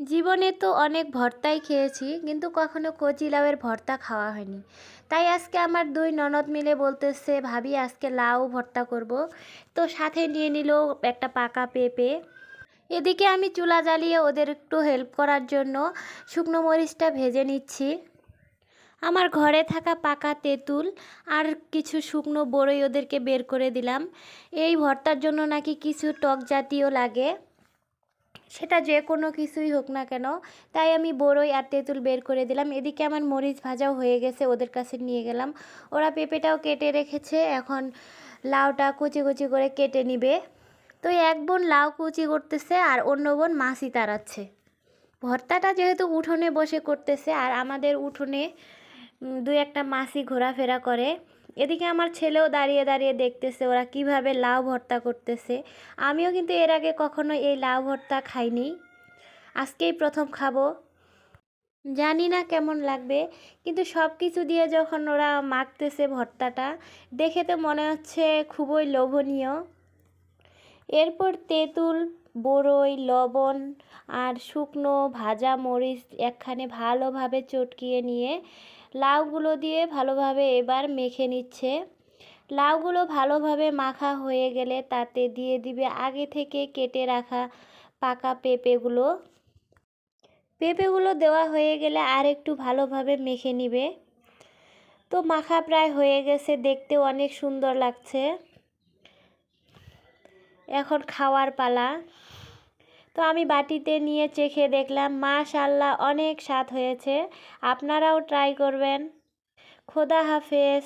জীবনে তো অনেক ভর্তাই খেয়েছি, কিন্তু কখনো কচি লাউয়ের ভর্তা খাওয়া হয়নি। তাই আজকে আমার দুই ননদ মিলে বলতেছে, ভাবি আজকে লাউ ভর্তা করব। তো সাথে নিয়ে নিল একটা পাকা পেঁপে। এদিকে আমি চুলা জ্বালিয়ে ওদের একটু হেল্প করার জন্য শুকনো মরিচটা ভেজে নিচ্ছি। আমার ঘরে থাকা পাকা তেঁতুল আর কিছু শুকনো বড়ই ওদেরকে বের করে দিলাম। এই ভর্তার জন্য নাকি কিছু টক জাতীয় লাগে, সেটা যে কোনো কিছুই হোক না কেন। তাই আমি বড়ই আর তেঁতুল বের করে দিলাম। এদিকে আমার মরিচ ভাজাও হয়ে গেছে, ওদের কাছে নিয়ে গেলাম। ওরা পেঁপেটাও কেটে রেখেছে, এখন লাউটা কুচি কুচি করে কেটে নিবে। তো এক বোন লাউ কুচি করতেছে আর অন্য বোন মাছই তাড়াচ্ছে। ভর্তাটা যেহেতু উঠোনে বসে করতেছে, আর আমাদের উঠোনে দুই একটা মাছই ঘোরাফেরা করে। এদিকে আমার ছেলেও দাঁড়িয়ে দাঁড়িয়ে দেখতেছে ওরা কিভাবে লাউ ভর্তা করতেছে। আমিও কিন্তু এর আগে কখনো এই লাউ ভর্তা খাইনি, আজকেই প্রথম খাবো। জানি না কেমন লাগবে, কিন্তু সব কিছু দিয়ে যখন ওরা মাখতেছে ভর্তাটা, দেখে তো মনে হচ্ছে খুবই লোভনীয়। এরপর তেঁতুল, বড়ই, লবণ আর শুকনো ভাজা মরিচ একখানে ভালোভাবে চটকিয়ে নিয়ে লাউগুলো দিয়ে ভালোভাবে এবার মেখে নিচ্ছে। লাউগুলো ভালোভাবে মাখা হয়ে গেলে তাতে দিয়ে দিবে আগে থেকে কেটে রাখা পাকা পেঁপেগুলো। পেঁপেগুলো দেওয়া হয়ে গেলে আর একটু ভালোভাবে মেখে নিবে। তো মাখা প্রায় হয়ে গেছে, দেখতেও অনেক সুন্দর লাগছে। এখন খাওয়ার পালা। তো আমি বাটিতে নিয়ে চেখে দেখলাম, মাশাআল্লাহ অনেক স্বাদ হয়েছে। আপনারাও ট্রাই করবেন। খোদা হাফেজ।